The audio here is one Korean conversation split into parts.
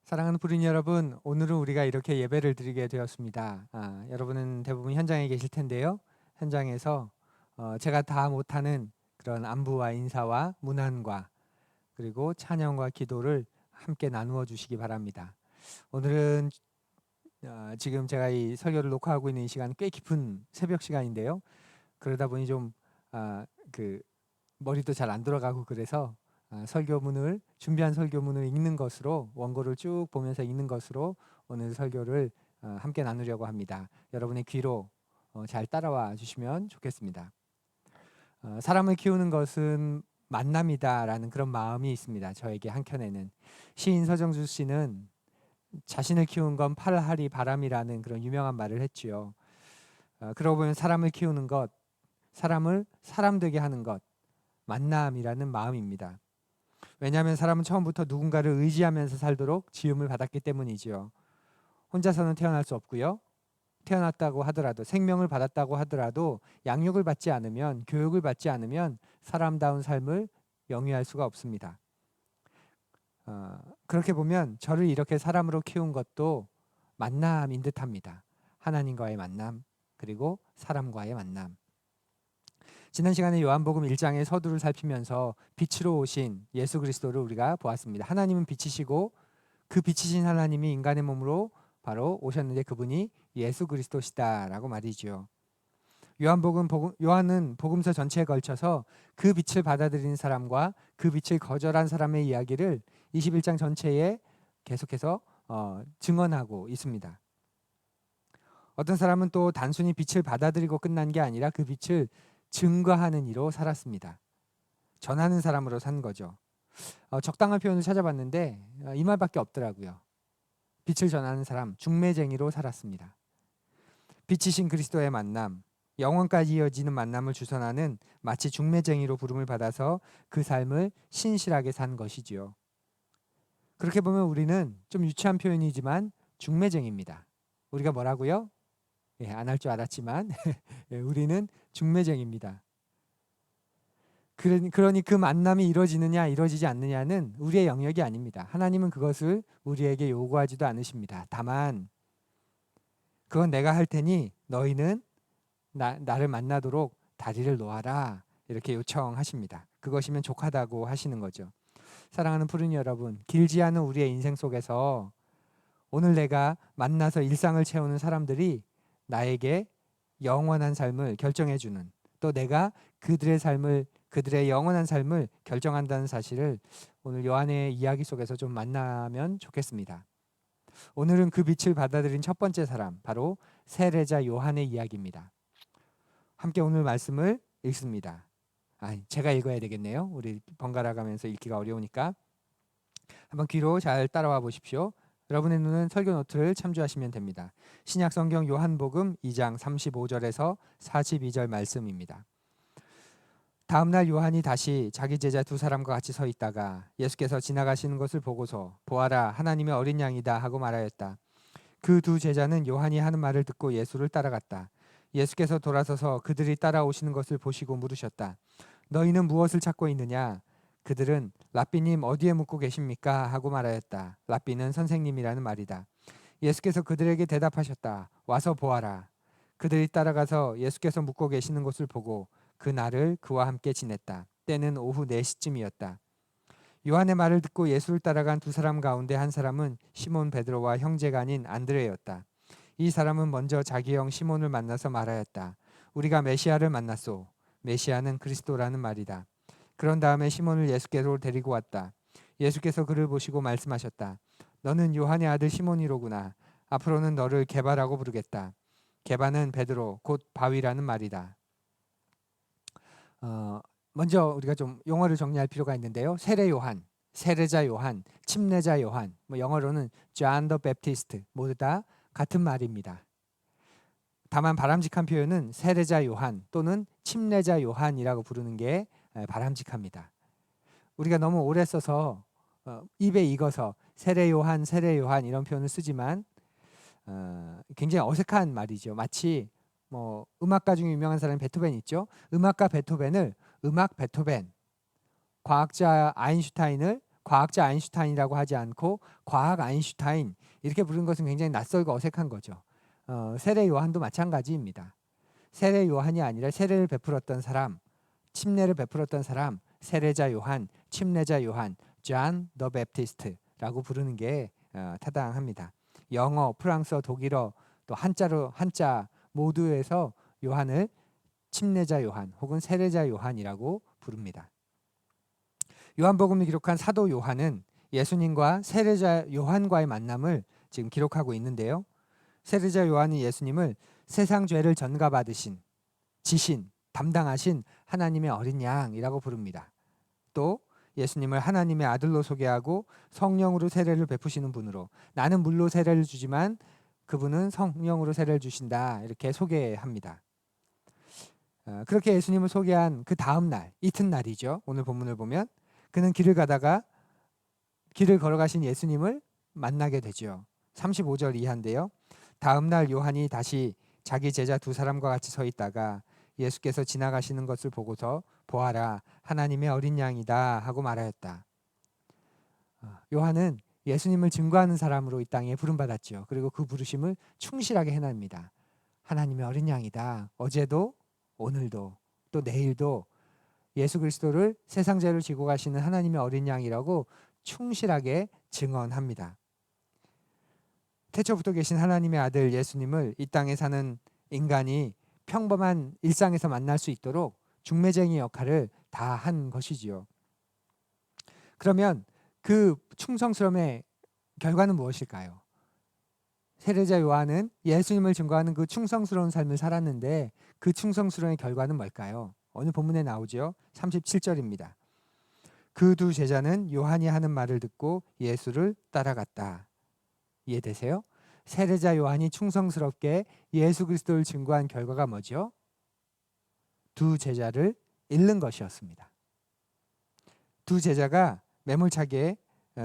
사랑하는 부린 여러분, 오늘은 우리가 이렇게 예배를 드리게 되었습니다. 여러분은 대부분 현장에 계실 텐데요. 현장에서 제가 다 못하는 그런 안부와 인사와 문안과 그리고 찬양과 기도를 함께 나누어 주시기 바랍니다. 오늘은 지금 제가 이 설교를 녹화하고 있는 이 시간 꽤 깊은 새벽 시간인데요. 그러다 보니 좀 그 머리도 잘 안 돌아가고 그래서 설교문을 준비한 설교문을 읽는 것으로 원고를 쭉 보면서 읽는 것으로 오늘 설교를 함께 나누려고 합니다. 여러분의 귀로 잘 따라와 주시면 좋겠습니다. 사람을 키우는 것은 만남이다라는 그런 마음이 있습니다. 저에게 한켠에는 시인 서정주 씨는 자신을 키운 건 팔하리 바람이라는 그런 유명한 말을 했지요. 그러고 보면 사람을 키우는 것, 사람을 사람 되게 하는 것, 만남이라는 마음입니다. 왜냐하면 사람은 처음부터 누군가를 의지하면서 살도록 지음을 받았기 때문이지요. 혼자서는 태어날 수 없고요. 태어났다고 하더라도 생명을 받았다고 하더라도 양육을 받지 않으면 교육을 받지 않으면 사람다운 삶을 영위할 수가 없습니다. 그렇게 보면 저를 이렇게 사람으로 키운 것도 만남인 듯합니다. 하나님과의 만남 그리고 사람과의 만남. 지난 시간에 요한복음 1장의 서두를 살피면서 빛으로 오신 예수 그리스도를 우리가 보았습니다. 하나님은 빛이시고 그 빛이신 하나님이 인간의 몸으로 바로 오셨는데 그분이 예수 그리스도시다라고 말이죠. 요한은 복음서 전체에 걸쳐서 그 빛을 받아들이는 사람과 그 빛을 거절한 사람의 이야기를 21장 전체에 계속해서 증언하고 있습니다. 어떤 사람은 또 단순히 빛을 받아들이고 끝난 게 아니라 그 빛을 증거하는 이로 살았습니다. 전하는 사람으로 산 거죠. 적당한 표현을 찾아봤는데 이 말밖에 없더라고요. 빛을 전하는 사람, 중매쟁이로 살았습니다. 빛이신 그리스도의 만남, 영원까지 이어지는 만남을 주선하는 마치 중매쟁이로 부름을 받아서 그 삶을 신실하게 산 것이지요. 그렇게 보면 우리는 좀 유치한 표현이지만 중매쟁이입니다. 우리가 뭐라고요? 안 할 줄 알았지만 우리는 중매쟁이입니다. 그러니 그 만남이 이루어지느냐 이루어지지 않느냐는 우리의 영역이 아닙니다. 하나님은 그것을 우리에게 요구하지도 않으십니다. 다만 그건 내가 할 테니 너희는 나를 만나도록 다리를 놓아라 이렇게 요청하십니다. 그것이면 족하다고 하시는 거죠. 사랑하는 푸른 여러분, 길지 않은 우리의 인생 속에서 오늘 내가 만나서 일상을 채우는 사람들이 나에게 영원한 삶을 결정해 주는, 또 내가 그들의 영원한 삶을 결정한다는 사실을 오늘 요한의 이야기 속에서 좀 만나면 좋겠습니다. 오늘은 그 빛을 받아들인 첫 번째 사람, 바로 세례자 요한의 이야기입니다. 함께 오늘 말씀을 읽습니다. 제가 읽어야 되겠네요. 우리 번갈아 가면서 읽기가 어려우니까 한번 귀로 잘 따라와 보십시오. 여러분의 눈은 설교 노트를 참조하시면 됩니다. 신약 성경 요한복음 2장 35절에서 42절 말씀입니다. 다음 날 요한이 다시 자기 제자 두 사람과 같이 서 있다가 예수께서 지나가시는 것을 보고서 보아라 하나님의 어린 양이다 하고 말하였다. 그 두 제자는 요한이 하는 말을 듣고 예수를 따라갔다. 예수께서 돌아서서 그들이 따라오시는 것을 보시고 물으셨다. 너희는 무엇을 찾고 있느냐? 그들은 랍비님 어디에 묵고 계십니까? 하고 말하였다. 랍비는 선생님이라는 말이다. 예수께서 그들에게 대답하셨다. 와서 보아라. 그들이 따라가서 예수께서 묵고 계시는 곳을 보고 그 날을 그와 함께 지냈다. 때는 오후 4시쯤이었다. 요한의 말을 듣고 예수를 따라간 두 사람 가운데 한 사람은 시몬 베드로와 형제가 아닌 안드레였다. 이 사람은 먼저 자기 형 시몬을 만나서 말하였다. 우리가 메시아를 만났소. 메시아는 그리스도라는 말이다. 그런 다음에 시몬을 예수께로 데리고 왔다. 예수께서 그를 보시고 말씀하셨다. 너는 요한의 아들 시몬이로구나. 앞으로는 너를 게바라고 부르겠다. 게바는 베드로 곧 바위라는 말이다. 먼저 우리가 좀 용어를 정리할 필요가 있는데요. 세례 요한, 세례자 요한, 침례자 요한, 영어로는 John the Baptist 모두 다 같은 말입니다. 다만 바람직한 표현은 세례자 요한 또는 침례자 요한이라고 부르는 게 바람직합니다. 우리가 너무 오래 써서 입에 익어서 세례 요한, 세례 요한 이런 표현을 쓰지만 굉장히 어색한 말이죠. 마치 음악가 중에 유명한 사람이 베토벤 있죠. 음악가 베토벤을 음악 베토벤, 과학자 아인슈타인을 과학자 아인슈타인이라고 하지 않고 과학 아인슈타인 이렇게 부르는 것은 굉장히 낯설고 어색한 거죠. 세례 요한도 마찬가지입니다. 세례 요한이 아니라 세례를 베풀었던 사람, 침례를 베풀었던 사람, 세례자 요한, 침례자 요한, John the Baptist라고 부르는 게 타당합니다. 영어, 프랑스어, 독일어 또 한자 모두에서 요한을 침례자 요한 혹은 세례자 요한이라고 부릅니다. 요한복음을 기록한 사도 요한은 예수님과 세례자 요한과의 만남을 지금 기록하고 있는데요. 세례자 요한은 예수님을 세상 죄를 전가받으신, 지신, 담당하신 하나님의 어린 양이라고 부릅니다. 또 예수님을 하나님의 아들로 소개하고 성령으로 세례를 베푸시는 분으로, 나는 물로 세례를 주지만 그분은 성령으로 세례를 주신다, 이렇게 소개합니다. 그렇게 예수님을 소개한 그 다음 날, 이튿날이죠. 오늘 본문을 보면 그는 길을 걸어가신 예수님을 만나게 되죠. 35절 이하인데요. 다음 날 요한이 다시 자기 제자 두 사람과 같이 서 있다가 예수께서 지나가시는 것을 보고서 보아라, 하나님의 어린 양이다 하고 말하였다. 요한은 예수님을 증거하는 사람으로 이 땅에 부름받았죠. 그리고 그 부르심을 충실하게 해냅니다. 하나님의 어린 양이다. 어제도 오늘도 또 내일도 예수 그리스도를 세상 죄를 지고 가시는 하나님의 어린 양이라고 충실하게 증언합니다. 태초부터 계신 하나님의 아들 예수님을 이 땅에 사는 인간이 평범한 일상에서 만날 수 있도록 중매쟁이 역할을 다 한 것이지요. 그러면 그 충성스러움의 결과는 무엇일까요? 세례자 요한은 예수님을 증거하는 그 충성스러운 삶을 살았는데 그 충성스러움의 결과는 뭘까요? 오늘 본문에 나오죠. 37절입니다. 그 두 제자는 요한이 하는 말을 듣고 예수를 따라갔다. 이해되세요? 세례자 요한이 충성스럽게 예수 그리스도를 증거한 결과가 뭐죠? 두 제자를 잃는 것이었습니다. 두 제자가 매몰차게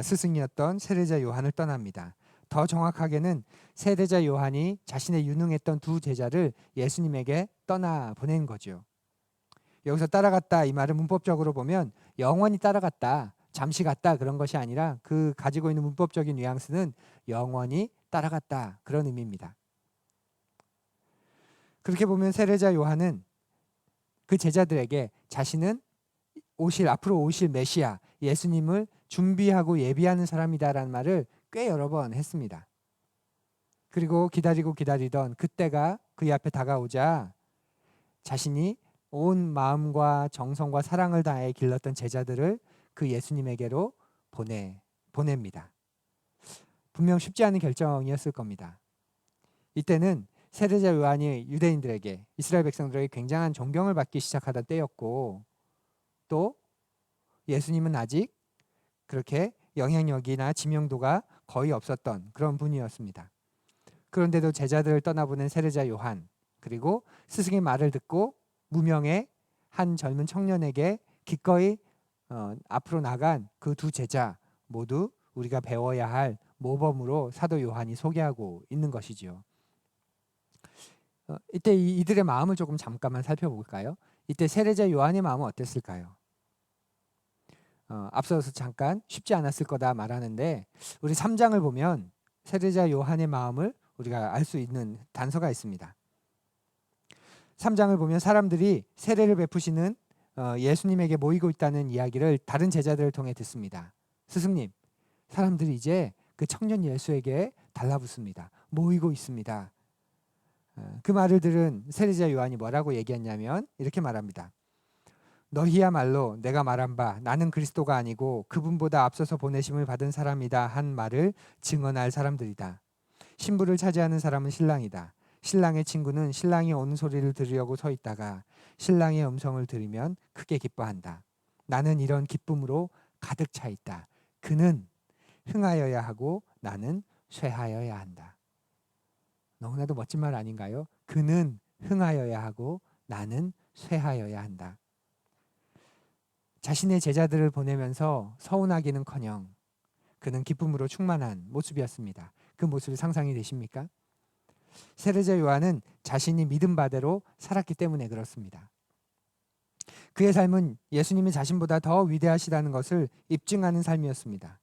스승이었던 세례자 요한을 떠납니다. 더 정확하게는 세례자 요한이 자신의 유능했던 두 제자를 예수님에게 떠나 보낸 거죠. 여기서 따라갔다 이 말을 문법적으로 보면 영원히 따라갔다, 잠시 갔다 그런 것이 아니라 그 가지고 있는 문법적인 뉘앙스는 영원히 따라갔다 그런 의미입니다. 그렇게 보면 세례자 요한은 그 제자들에게 자신은 앞으로 오실 메시아 예수님을 준비하고 예비하는 사람이다라는 말을 꽤 여러 번 했습니다. 그리고 기다리던 그때가 그의 앞에 다가오자 자신이 온 마음과 정성과 사랑을 다해 길렀던 제자들을 그 예수님에게로 보냅니다. 분명 쉽지 않은 결정이었을 겁니다. 이때는 세례자 요한이 유대인들에게, 이스라엘 백성들에게 굉장한 존경을 받기 시작하던 때였고, 또 예수님은 아직 그렇게 영향력이나 지명도가 거의 없었던 그런 분이었습니다. 그런데도 제자들을 떠나보낸 세례자 요한, 그리고 스승의 말을 듣고 무명의 한 젊은 청년에게 기꺼이 앞으로 나간 그 두 제자 모두 우리가 배워야 할 모범으로 사도 요한이 소개하고 있는 것이지요. 이때 이들의 마음을 조금 잠깐만 살펴볼까요? 이때 세례자 요한의 마음은 어땠을까요? 앞서서 잠깐 쉽지 않았을 거다 말하는데 우리 3장을 보면 세례자 요한의 마음을 우리가 알 수 있는 단서가 있습니다. 3장을 보면 사람들이 세례를 베푸시는 예수님에게 모이고 있다는 이야기를 다른 제자들을 통해 듣습니다. 스승님, 사람들이 이제 그 청년 예수에게 달라붙습니다. 모이고 있습니다. 그 말을 들은 세례자 요한이 뭐라고 얘기했냐면 이렇게 말합니다. 너희야말로 내가 말한 바 나는 그리스도가 아니고 그분보다 앞서서 보내심을 받은 사람이다 한 말을 증언할 사람들이다. 신부를 차지하는 사람은 신랑이다. 신랑의 친구는 신랑이 오는 소리를 들으려고 서 있다가 신랑의 음성을 들으면 크게 기뻐한다. 나는 이런 기쁨으로 가득 차 있다. 그는 흥하여야 하고 나는 쇠하여야 한다. 너무나도 멋진 말 아닌가요? 그는 흥하여야 하고 나는 쇠하여야 한다. 자신의 제자들을 보내면서 서운하기는커녕 그는 기쁨으로 충만한 모습이었습니다. 그 모습이 상상이 되십니까? 세례자 요한은 자신이 믿은 바대로 살았기 때문에 그렇습니다. 그의 삶은 예수님이 자신보다 더 위대하시다는 것을 입증하는 삶이었습니다.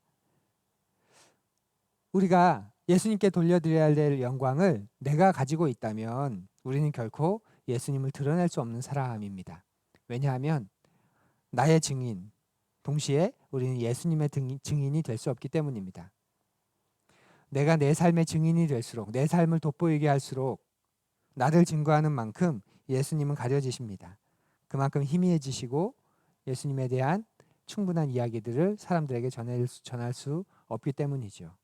우리가 예수님께 돌려드려야 될 영광을 내가 가지고 있다면 우리는 결코 예수님을 드러낼 수 없는 사람입니다. 왜냐하면 나의 증인, 동시에 우리는 예수님의 증인이 될 수 없기 때문입니다. 내가 내 삶의 증인이 될수록, 내 삶을 돋보이게 할수록 나를 증거하는 만큼 예수님은 가려지십니다. 그만큼 희미해지시고 예수님에 대한 충분한 이야기들을 사람들에게 전할 수 없기 때문이죠.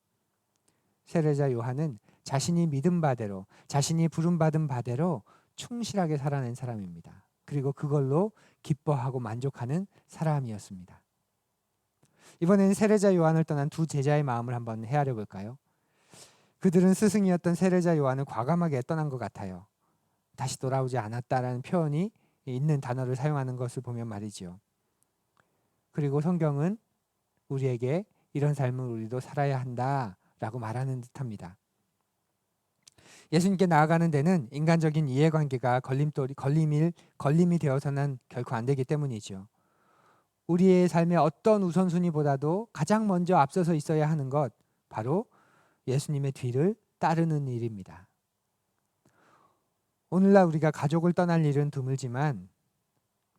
세례자 요한은 자신이 믿은 바대로, 자신이 부름받은 바대로 충실하게 살아낸 사람입니다. 그리고 그걸로 기뻐하고 만족하는 사람이었습니다. 이번에는 세례자 요한을 떠난 두 제자의 마음을 한번 헤아려 볼까요? 그들은 스승이었던 세례자 요한을 과감하게 떠난 것 같아요. 다시 돌아오지 않았다라는 표현이 있는 단어를 사용하는 것을 보면 말이죠. 그리고 성경은 우리에게 이런 삶을 우리도 살아야 한다라고 말하는 듯합니다. 예수님께 나아가는 데는 인간적인 이해관계가 걸림이 되어서는 결코 안 되기 때문이죠. 우리의 삶의 어떤 우선순위보다도 가장 먼저 앞서서 있어야 하는 것, 바로 예수님의 뒤를 따르는 일입니다. 오늘날 우리가 가족을 떠날 일은 드물지만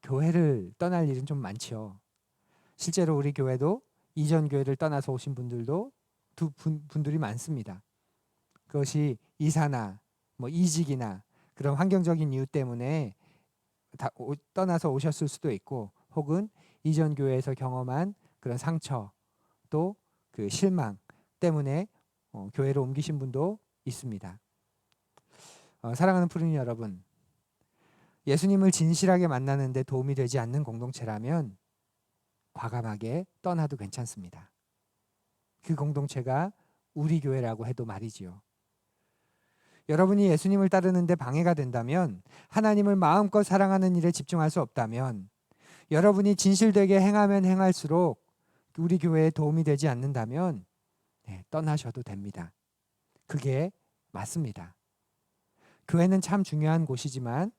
교회를 떠날 일은 좀 많죠. 실제로 우리 교회도 이전 교회를 떠나서 오신 분들도 분들이 많습니다. 그것이 이사나 이직이나 그런 환경적인 이유 때문에 떠나서 오셨을 수도 있고, 혹은 이전 교회에서 경험한 그런 상처, 또 그 실망 때문에 교회로 옮기신 분도 있습니다. 사랑하는 푸르니 여러분, 예수님을 진실하게 만나는 데 도움이 되지 않는 공동체라면 과감하게 떠나도 괜찮습니다. 그 공동체가 우리 교회라고 해도 말이지요. 여러분이 예수님을 따르는 데 방해가 된다면, 하나님을 마음껏 사랑하는 일에 집중할 수 없다면, 여러분이 진실되게 행하면 행할수록 우리 교회에 도움이 되지 않는다면 떠나셔도 됩니다. 그게 맞습니다. 교회는 참 중요한 곳이지만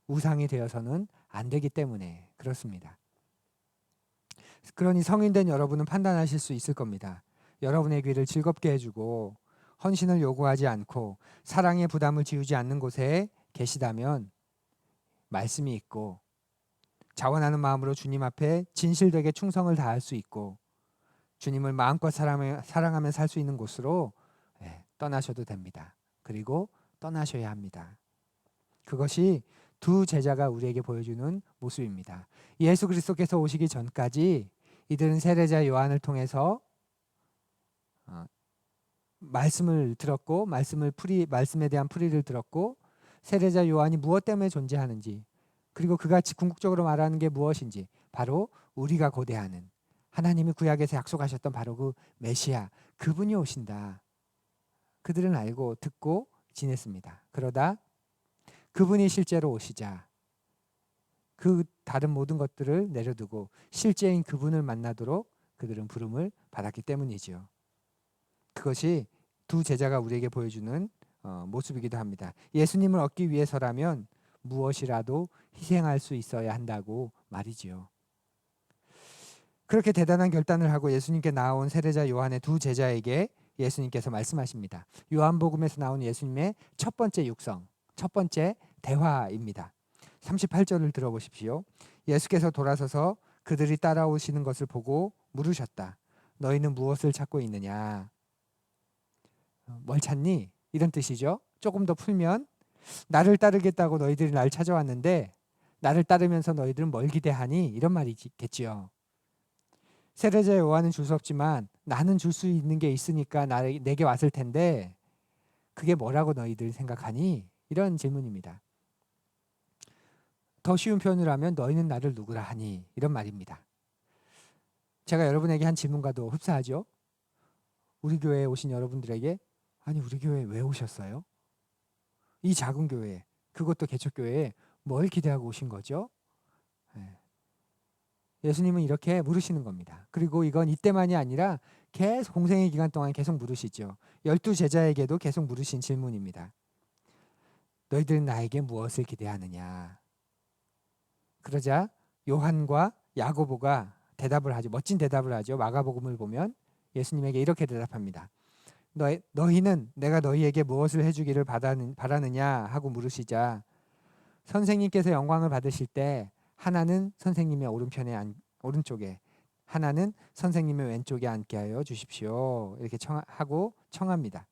우상이 되어서는 안 되기 때문에 그렇습니다. 그러니 성인된 여러분은 판단하실 수 있을 겁니다. 여러분의 귀를 즐겁게 해주고 헌신을 요구하지 않고 사랑의 부담을 지우지 않는 곳에 계시다면 말씀이 있고 자원하는 마음으로 주님 앞에 진실되게 충성을 다할 수 있고 주님을 마음껏 사랑하며 살 수 있는 곳으로 떠나셔도 됩니다. 그리고 떠나셔야 합니다. 그것이 두 제자가 우리에게 보여주는 모습입니다. 예수 그리스도께서 오시기 전까지 이들은 세례자 요한을 통해서 말씀을 들었고 말씀에 대한 풀이를 들었고 세례자 요한이 무엇 때문에 존재하는지, 그리고 그가 궁극적으로 말하는 게 무엇인지, 바로 우리가 고대하는 하나님이 구약에서 약속하셨던 바로 그 메시아, 그분이 오신다. 그들은 알고 듣고 지냈습니다. 그러다 그분이 실제로 오시자 그 다른 모든 것들을 내려두고 실제인 그분을 만나도록 그들은 부름을 받았기 때문이지요. 그것이 두 제자가 우리에게 보여주는 모습이기도 합니다. 예수님을 얻기 위해서라면 무엇이라도 희생할 수 있어야 한다고 말이지요. 그렇게 대단한 결단을 하고 예수님께 나온 세례자 요한의 두 제자에게 예수님께서 말씀하십니다. 요한복음에서 나온 예수님의 첫 번째 육성, 첫 번째 대화입니다. 38절을 들어보십시오. 예수께서 돌아서서 그들이 따라오시는 것을 보고 물으셨다. 너희는 무엇을 찾고 있느냐? 뭘 찾니? 이런 뜻이죠. 조금 더 풀면 나를 따르겠다고 너희들이 날 찾아왔는데 나를 따르면서 너희들은 뭘 기대하니? 이런 말이겠지요. 세례자 요한은 줄 수 없지만 나는 줄 수 있는 게 있으니까 내게 왔을 텐데 그게 뭐라고 너희들 생각하니? 이런 질문입니다. 더 쉬운 표현을 하면 너희는 나를 누구라 하니? 이런 말입니다. 제가 여러분에게 한 질문과도 흡사하죠. 우리 교회에 오신 여러분들에게 아니 우리 교회에 왜 오셨어요? 이 작은 교회, 그것도 개척교회에 뭘 기대하고 오신 거죠? 예수님은 이렇게 물으시는 겁니다. 그리고 이건 이때만이 아니라 계속 공생의 기간 동안 계속 물으시죠. 12제자에게도 계속 물으신 질문입니다. 너희들은 나에게 무엇을 기대하느냐? 그러자 요한과 야고보가 대답을 하죠. 멋진 대답을 하죠. 마가복음을 보면 예수님에게 이렇게 대답합니다. 너희는 내가 너희에게 무엇을 해주기를 바라느냐 하고 물으시자 선생님께서 영광을 받으실 때 하나는 선생님의 오른쪽에 하나는 선생님의 왼쪽에 앉게 하여 주십시오. 이렇게 청합니다.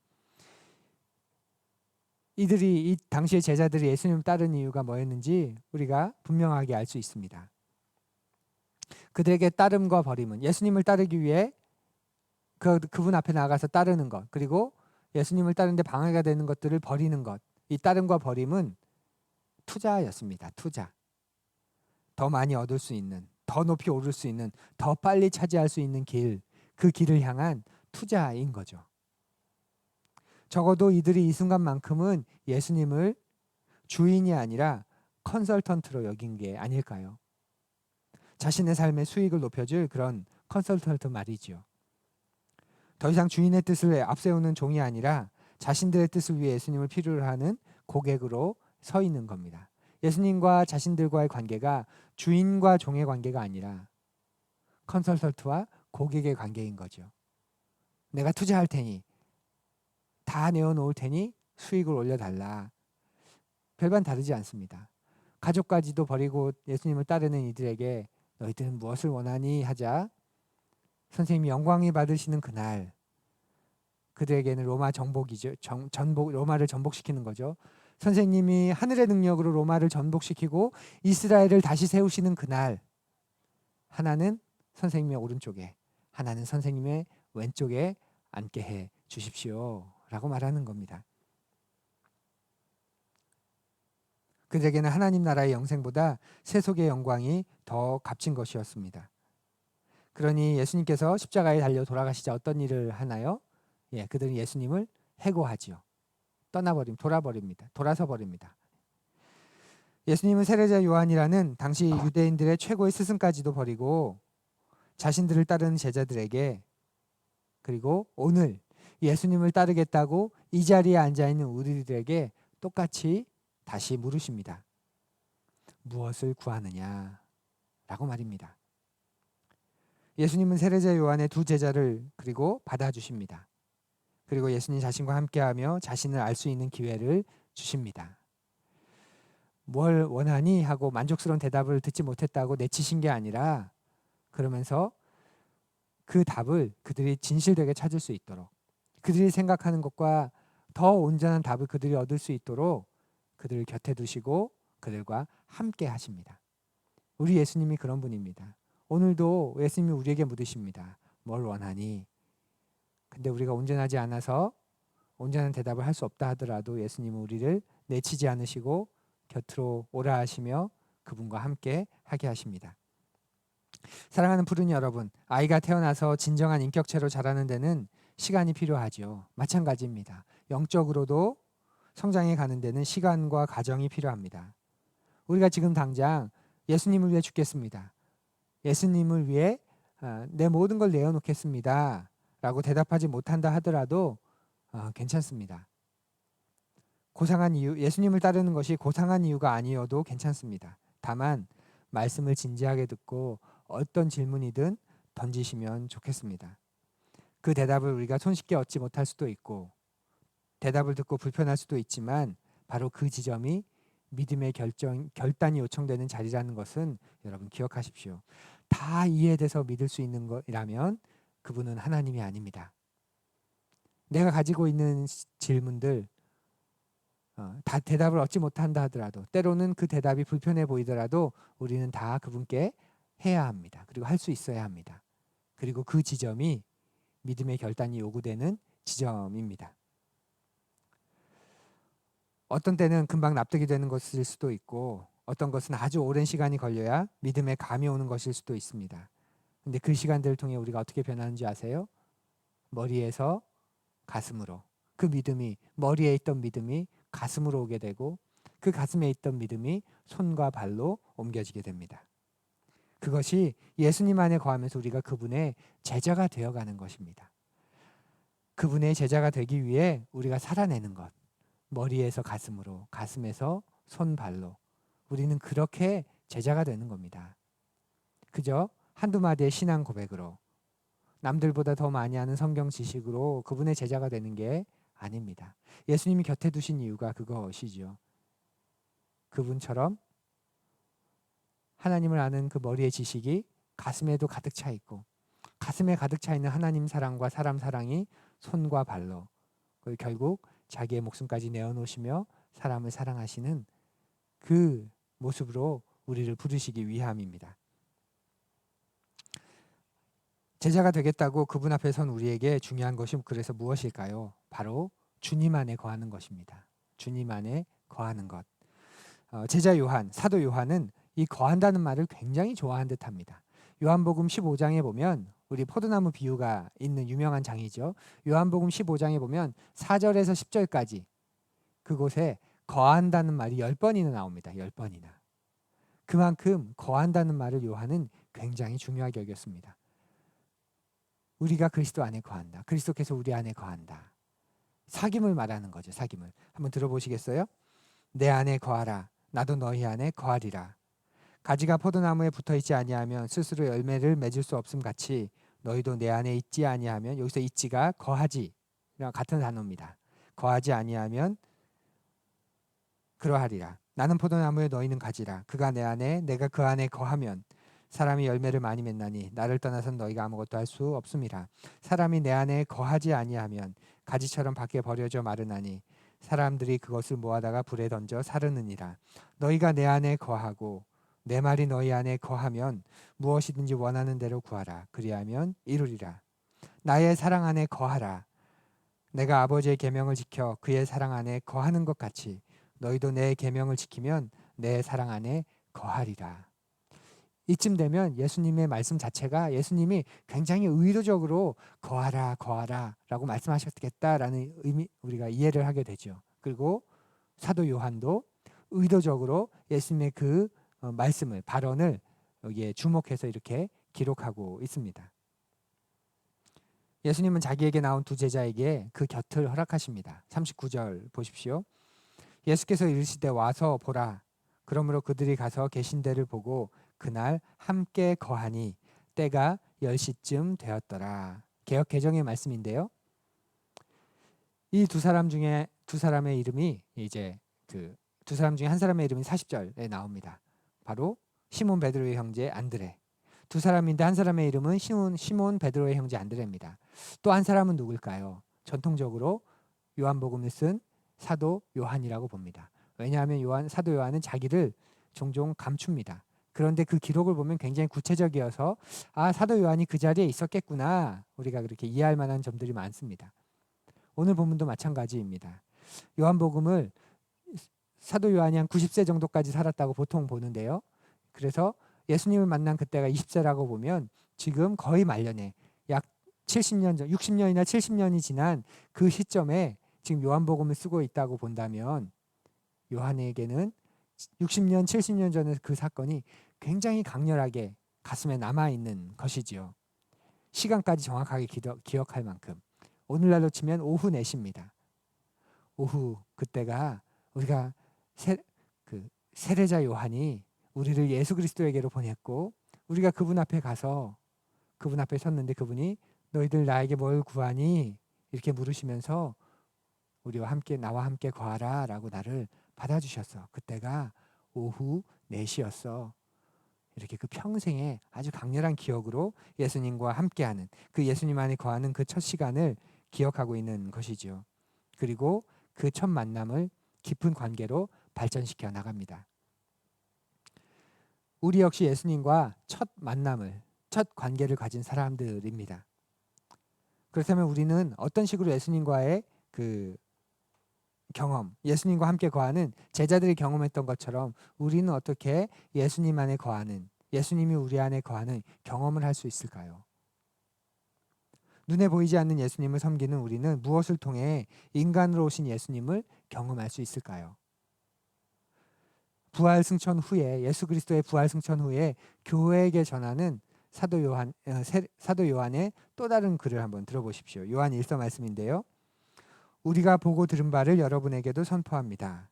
이 당시의 제자들이 예수님을 따른 이유가 뭐였는지 우리가 분명하게 알 수 있습니다. 그들에게 따름과 버림은 예수님을 따르기 위해 그분 앞에 나가서 따르는 것, 그리고 예수님을 따르는데 방해가 되는 것들을 버리는 것, 이 따름과 버림은 투자였습니다. 투자. 더 많이 얻을 수 있는, 더 높이 오를 수 있는, 더 빨리 차지할 수 있는 길, 그 길을 향한 투자인 거죠. 적어도 이들이 이 순간만큼은 예수님을 주인이 아니라 컨설턴트로 여긴 게 아닐까요? 자신의 삶의 수익을 높여줄 그런 컨설턴트 말이죠. 더 이상 주인의 뜻을 앞세우는 종이 아니라 자신들의 뜻을 위해 예수님을 필요로 하는 고객으로 서 있는 겁니다. 예수님과 자신들과의 관계가 주인과 종의 관계가 아니라 컨설턴트와 고객의 관계인 거죠. 내가 투자할 테니 다 내어놓을 테니 수익을 올려달라. 별반 다르지 않습니다. 가족까지도 버리고 예수님을 따르는 이들에게 너희들은 무엇을 원하니 하자 선생님이 영광이 받으시는 그날 그들에게는 로마 정복이죠. 로마를 전복시키는 거죠. 선생님이 하늘의 능력으로 로마를 전복시키고 이스라엘을 다시 세우시는 그날 하나는 선생님의 오른쪽에 하나는 선생님의 왼쪽에 앉게 해 주십시오 라고 말하는 겁니다. 그들에게는 하나님 나라의 영생보다 세속의 영광이 더 값진 것이었습니다. 그러니 예수님께서 십자가에 달려 돌아가시자 어떤 일을 하나요? 그들은 예수님을 해고하지요. 돌아서 버립니다. 예수님은 세례자 요한이라는 당시 유대인들의 최고의 스승까지도 버리고 자신들을 따르는 제자들에게 그리고 오늘 예수님을 따르겠다고 이 자리에 앉아있는 우리들에게 똑같이 다시 물으십니다. 무엇을 구하느냐? 라고 말입니다. 예수님은 세례자 요한의 두 제자를 그리고 받아주십니다. 그리고 예수님 자신과 함께하며 자신을 알 수 있는 기회를 주십니다. 뭘 원하니? 하고 만족스러운 대답을 듣지 못했다고 내치신 게 아니라 그러면서 그 답을 그들이 진실되게 찾을 수 있도록 그들이 생각하는 것과 더 온전한 답을 그들이 얻을 수 있도록 그들을 곁에 두시고 그들과 함께 하십니다. 우리 예수님이 그런 분입니다. 오늘도 예수님이 우리에게 묻으십니다. 뭘 원하니? 근데 우리가 온전하지 않아서 온전한 대답을 할 수 없다 하더라도 예수님은 우리를 내치지 않으시고 곁으로 오라 하시며 그분과 함께 하게 하십니다. 사랑하는 푸른이 여러분, 아이가 태어나서 진정한 인격체로 자라는 데는 시간이 필요하죠. 마찬가지입니다. 영적으로도 성장해 가는 데는 시간과 과정이 필요합니다. 우리가 지금 당장 예수님을 위해 죽겠습니다. 예수님을 위해 내 모든 걸 내어놓겠습니다. 라고 대답하지 못한다 하더라도 괜찮습니다. 고상한 이유, 예수님을 따르는 것이 고상한 이유가 아니어도 괜찮습니다. 다만 말씀을 진지하게 듣고 어떤 질문이든 던지시면 좋겠습니다. 그 대답을 우리가 손쉽게 얻지 못할 수도 있고 대답을 듣고 불편할 수도 있지만 바로 그 지점이 믿음의 결단이 요청되는 자리라는 것은 여러분 기억하십시오. 다 이해돼서 믿을 수 있는 것이라면 그분은 하나님이 아닙니다. 내가 가지고 있는 질문들 다 대답을 얻지 못한다 하더라도 때로는 그 대답이 불편해 보이더라도 우리는 다 그분께 해야 합니다. 그리고 할 수 있어야 합니다. 그리고 그 지점이 믿음의 결단이 요구되는 지점입니다. 어떤 때는 금방 납득이 되는 것일 수도 있고 어떤 것은 아주 오랜 시간이 걸려야 믿음의 감이 오는 것일 수도 있습니다. 근데 그 시간들을 통해 우리가 어떻게 변하는지 아세요? 머리에서 가슴으로 그 믿음이 머리에 있던 믿음이 가슴으로 오게 되고 그 가슴에 있던 믿음이 손과 발로 옮겨지게 됩니다. 그것이 예수님 안에 거하면서 우리가 그분의 제자가 되어가는 것입니다. 그분의 제자가 되기 위해 우리가 살아내는 것 머리에서 가슴으로 가슴에서 손 발로 우리는 그렇게 제자가 되는 겁니다. 그저 한두 마디의 신앙 고백으로 남들보다 더 많이 아는 성경 지식으로 그분의 제자가 되는 게 아닙니다. 예수님이 곁에 두신 이유가 그것이죠. 그분처럼 하나님을 아는 그 머리의 지식이 가슴에도 가득 차 있고 가슴에 가득 차 있는 하나님 사랑과 사람 사랑이 손과 발로 결국 자기의 목숨까지 내어놓으시며 사람을 사랑하시는 그 모습으로 우리를 부르시기 위함입니다. 제자가 되겠다고 그분 앞에 선 우리에게 중요한 것이 그래서 무엇일까요? 바로 주님 안에 거하는 것입니다. 주님 안에 거하는 것. 제자 요한, 사도 요한은 이 거한다는 말을 굉장히 좋아한 듯합니다. 요한복음 15장에 보면 우리 포도나무 비유가 있는 유명한 장이죠. 요한복음 15장에 보면 4절에서 10절까지 그곳에 거한다는 말이 10번이나 나옵니다. 10번이나. 그만큼 거한다는 말을 요한은 굉장히 중요하게 여겼습니다. 우리가 그리스도 안에 거한다. 그리스도께서 우리 안에 거한다. 사귐을 말하는 거죠. 사귐을. 한번 들어보시겠어요? 내 안에 거하라. 나도 너희 안에 거하리라. 가지가 포도나무에 붙어있지 아니하면 스스로 열매를 맺을 수 없음 같이 너희도 내 안에 있지 아니하면, 여기서 있지가 거하지 같은 단어입니다. 거하지 아니하면 그러하리라. 나는 포도나무에 너희는 가지라. 그가 내 안에 내가 그 안에 거하면 사람이 열매를 많이 맺나니 나를 떠나서는 너희가 아무것도 할 수 없음이라. 사람이 내 안에 거하지 아니하면 가지처럼 밖에 버려져 마르나니 사람들이 그것을 모아다가 불에 던져 사르느니라. 너희가 내 안에 거하고 내 말이 너희 안에 거하면 무엇이든지 원하는 대로 구하라. 그리하면 이루리라. 나의 사랑 안에 거하라. 내가 아버지의 계명을 지켜 그의 사랑 안에 거하는 것 같이 너희도 내 계명을 지키면 내 사랑 안에 거하리라. 이쯤 되면 예수님의 말씀 자체가 예수님이 굉장히 의도적으로 거하라 거하라 라고 말씀하셨겠다라는 의미, 우리가 이해를 하게 되죠. 그리고 사도 요한도 의도적으로 예수님의 그 말씀을, 발언을 여기에 주목해서 이렇게 기록하고 있습니다. 예수님은 자기에게 나온 두 제자에게 그 곁을 허락하십니다. 39절 보십시오. 예수께서 이르시되 와서 보라. 그러므로 그들이 가서 계신 데를 보고 그날 함께 거하니 때가 10시쯤 되었더라. 개역 개정의 말씀인데요. 이 두 사람 중에 두 사람의 이름이 이제 그 두 사람 중에 한 사람의 이름이 40절에 나옵니다. 바로 시몬 베드로의 형제 안드레. 두 사람인데 한 사람의 이름은 시몬 베드로의 형제 안드레입니다. 또 한 사람은 누굴까요? 전통적으로 요한복음을 쓴 사도 요한이라고 봅니다. 왜냐하면 사도 요한은 자기를 종종 감춥니다. 그런데 그 기록을 보면 굉장히 구체적이어서 사도 요한이 그 자리에 있었겠구나, 우리가 그렇게 이해할 만한 점들이 많습니다. 오늘 본문도 마찬가지입니다. 요한복음을 사도 요한이 한 90세 정도까지 살았다고 보통 보는데요. 그래서 예수님을 만난 그때가 20세라고 보면 지금 거의 말년에 약 70년 전, 60년이나 70년이 지난 그 시점에 지금 요한복음을 쓰고 있다고 본다면 요한에게는 60년, 70년 전의 그 사건이 굉장히 강렬하게 가슴에 남아있는 것이지요. 시간까지 정확하게 기억할 만큼. 오늘날로 치면 오후 4시입니다. 오후 그때가 우리가 세례자 요한이 우리를 예수 그리스도에게로 보냈고 우리가 그분 앞에 가서 그분 앞에 섰는데 그분이 너희들 나에게 뭘 구하니? 이렇게 물으시면서 나와 함께 거하라 라고 나를 받아주셨어. 그때가 오후 4시였어. 이렇게 그 평생에 아주 강렬한 기억으로 예수님과 함께하는, 그 예수님 안에 거하는 그 첫 시간을 기억하고 있는 것이죠. 그리고 그 첫 만남을 깊은 관계로 발전시켜 나갑니다. 우리 역시 예수님과 첫 만남을, 첫 관계를 가진 사람들입니다. 그렇다면 우리는 어떤 식으로 예수님과의 그 경험, 예수님과 함께 거하는 제자들이 경험했던 것처럼 우리는 어떻게 예수님 안에 거하는, 예수님이 우리 안에 거하는 경험을 할 수 있을까요? 눈에 보이지 않는 예수님을 섬기는 우리는 무엇을 통해 인간으로 오신 예수님을 경험할 수 있을까요? 부활 승천 후에, 예수 그리스도의 부활 승천 후에 교회에게 전하는 사도 요한의 또 다른 글을 한번 들어보십시오. 요한 1서 말씀인데요. 우리가 보고 들은 바를 여러분에게도 선포합니다.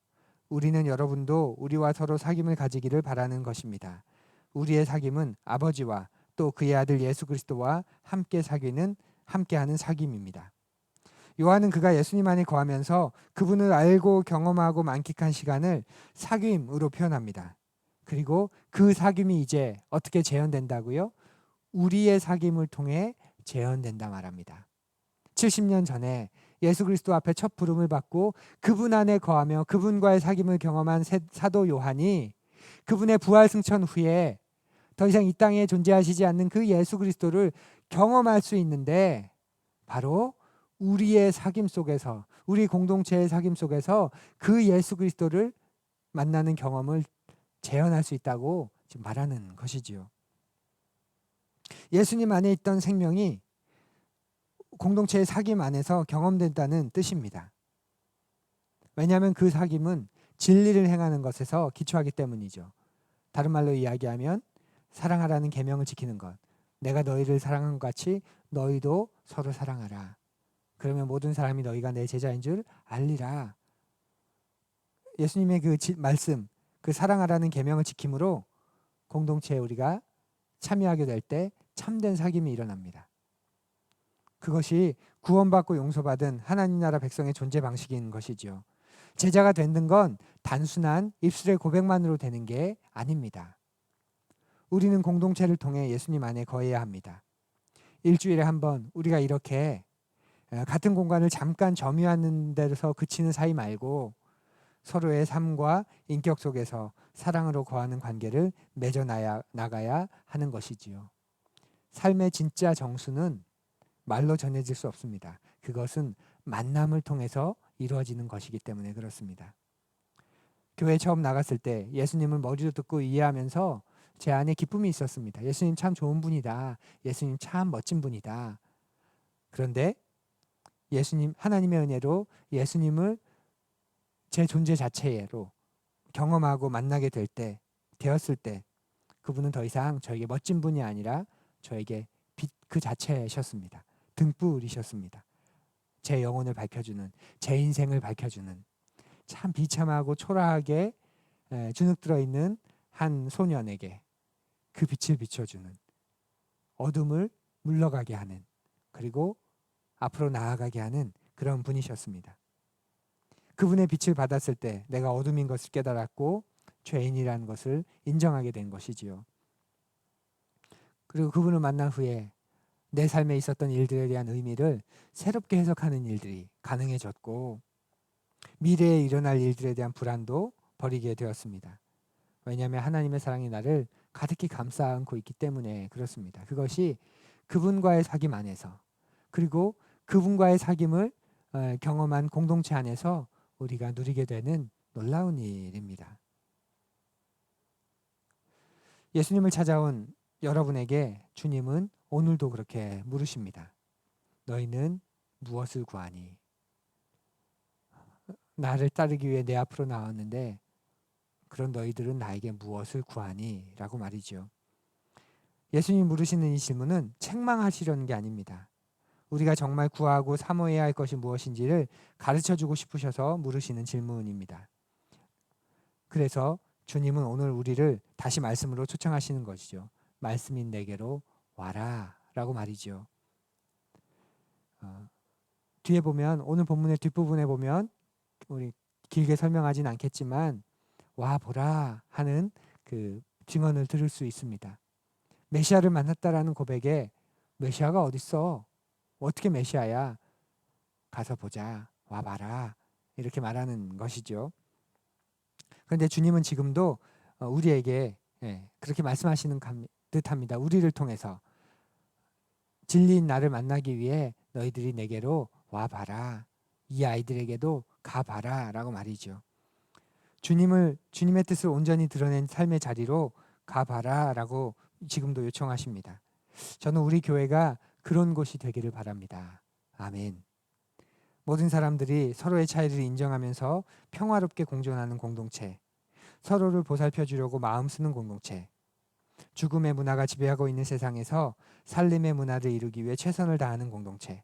우리는 여러분도 우리와 서로 사귐을 가지기를 바라는 것입니다. 우리의 사귐은 아버지와 또 그의 아들 예수 그리스도와 함께하는 사귐입니다. 요한은 그가 예수님 안에 거하면서 그분을 알고 경험하고 만끽한 시간을 사귐으로 표현합니다. 그리고 그 사귐이 이제 어떻게 재현된다고요? 우리의 사귐을 통해 재현된다 말합니다. 70년 전에 예수 그리스도 앞에 첫 부름을 받고 그분 안에 거하며 그분과의 사귐을 경험한 사도 요한이 그분의 부활 승천 후에 더 이상 이 땅에 존재하시지 않는 그 예수 그리스도를 경험할 수 있는데, 바로 우리의 사귐 속에서, 우리 공동체의 사귐 속에서 그 예수 그리스도를 만나는 경험을 재현할 수 있다고 지금 말하는 것이지요. 예수님 안에 있던 생명이 공동체의 사귐 안에서 경험된다는 뜻입니다. 왜냐하면 그 사귐은 진리를 행하는 것에서 기초하기 때문이죠. 다른 말로 이야기하면 사랑하라는 계명을 지키는 것. 내가 너희를 사랑한 것 같이 너희도 서로 사랑하라. 그러면 모든 사람이 너희가 내 제자인 줄 알리라. 예수님의 그 말씀, 그 사랑하라는 계명을 지킴으로 공동체에 우리가 참여하게 될 때 참된 사귐이 일어납니다. 그것이 구원받고 용서받은 하나님 나라 백성의 존재 방식인 것이죠. 제자가 되는 건 단순한 입술의 고백만으로 되는 게 아닙니다. 우리는 공동체를 통해 예수님 안에 거해야 합니다. 일주일에 한 번 우리가 이렇게 같은 공간을 잠깐 점유하는 데서 그치는 사이 말고 서로의 삶과 인격 속에서 사랑으로 거하는 관계를 맺어 나가야 하는 것이지요. 삶의 진짜 정수는 말로 전해질 수 없습니다. 그것은 만남을 통해서 이루어지는 것이기 때문에 그렇습니다. 교회 처음 나갔을 때 예수님을 머리로 듣고 이해하면서 제 안에 기쁨이 있었습니다. 예수님 참 좋은 분이다. 예수님 참 멋진 분이다. 그런데 예수님, 하나님의 은혜로 예수님을 제 존재 자체로 경험하고 만나게 되었을 때 그분은 더 이상 저에게 멋진 분이 아니라 저에게 빛 그 자체셨습니다. 등불이셨습니다. 제 영혼을 밝혀주는, 제 인생을 밝혀주는, 참 비참하고 초라하게 주눅들어 있는 한 소년에게 그 빛을 비춰주는, 어둠을 물러가게 하는, 그리고 앞으로 나아가게 하는 그런 분이셨습니다. 그분의 빛을 받았을 때 내가 어둠인 것을 깨달았고 죄인이라는 것을 인정하게 된 것이지요. 그리고 그분을 만난 후에 내 삶에 있었던 일들에 대한 의미를 새롭게 해석하는 일들이 가능해졌고 미래에 일어날 일들에 대한 불안도 버리게 되었습니다. 왜냐하면 하나님의 사랑이 나를 가득히 감싸 안고 있기 때문에 그렇습니다. 그것이 그분과의 사귐 안에서, 그리고 그분과의 사귐을 경험한 공동체 안에서 우리가 누리게 되는 놀라운 일입니다. 예수님을 찾아온 여러분에게 주님은 오늘도 그렇게 물으십니다. 너희는 무엇을 구하니? 나를 따르기 위해 내 앞으로 나왔는데 그런 너희들은 나에게 무엇을 구하니? 라고 말이죠. 예수님이 물으시는 이 질문은 책망하시려는 게 아닙니다. 우리가 정말 구하고 사모해야 할 것이 무엇인지를 가르쳐주고 싶으셔서 물으시는 질문입니다. 그래서 주님은 오늘 우리를 다시 말씀으로 초청하시는 것이죠. 말씀인 내게로 와라 라고 말이죠. 뒤에 보면, 오늘 본문의 뒷부분에 보면 우리 길게 설명하진 않겠지만 와 보라 하는 그 증언을 들을 수 있습니다. 메시아를 만났다라는 고백에 메시아가 어딨어? 어떻게 메시아야? 가서 보자. 와 봐라. 이렇게 말하는 것이죠. 그런데 주님은 지금도 우리에게 그렇게 말씀하시는 듯합니다. 우리를 통해서 진리인 나를 만나기 위해 너희들이 내게로 와 봐라. 이 아이들에게도 가 봐라 라고 말이죠. 주님의 뜻을 온전히 드러낸 삶의 자리로 가 봐라 라고 지금도 요청하십니다. 저는 우리 교회가 그런 곳이 되기를 바랍니다. 아멘. 모든 사람들이 서로의 차이를 인정하면서 평화롭게 공존하는 공동체, 서로를 보살펴 주려고 마음 쓰는 공동체, 죽음의 문화가 지배하고 있는 세상에서 살림의 문화를 이루기 위해 최선을 다하는 공동체,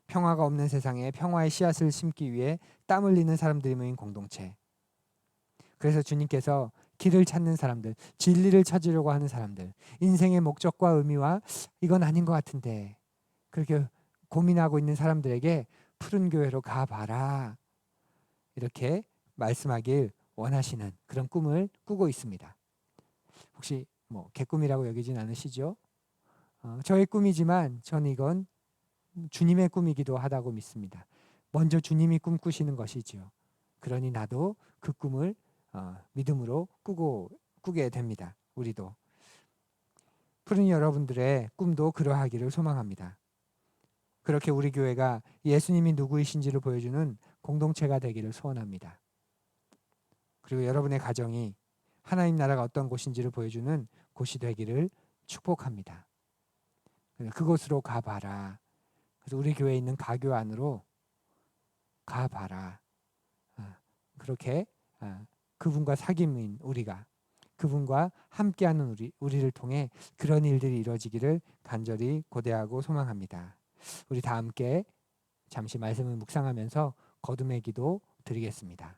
평화가 없는 세상에 평화의 씨앗을 심기 위해 땀 흘리는 사람들이 모인 공동체. 그래서 주님께서 길을 찾는 사람들, 진리를 찾으려고 하는 사람들, 인생의 목적과 의미와 이건 아닌 것 같은데 그렇게 고민하고 있는 사람들에게 푸른 교회로 가봐라. 이렇게 말씀하길 원하시는 그런 꿈을 꾸고 있습니다. 혹시 뭐 개꿈이라고 여기진 않으시죠? 저의 꿈이지만 저는 이건 주님의 꿈이기도 하다고 믿습니다. 먼저 주님이 꿈꾸시는 것이지요. 그러니 나도 그 꿈을 믿음으로 꾸게 됩니다. 우리도. 푸른 여러분들의 꿈도 그러하기를 소망합니다. 그렇게 우리 교회가 예수님이 누구이신지를 보여주는 공동체가 되기를 소원합니다. 그리고 여러분의 가정이 하나님 나라가 어떤 곳인지를 보여주는 곳이 되기를 축복합니다. 그곳으로 가봐라. 그래서 우리 교회에 있는 가교 안으로 가봐라. 그렇게 그분과 사귐인 우리가 그분과 함께하는 우리를 통해 그런 일들이 이루어지기를 간절히 고대하고 소망합니다. 우리 다 함께 잠시 말씀을 묵상하면서 거듭의 기도 드리겠습니다.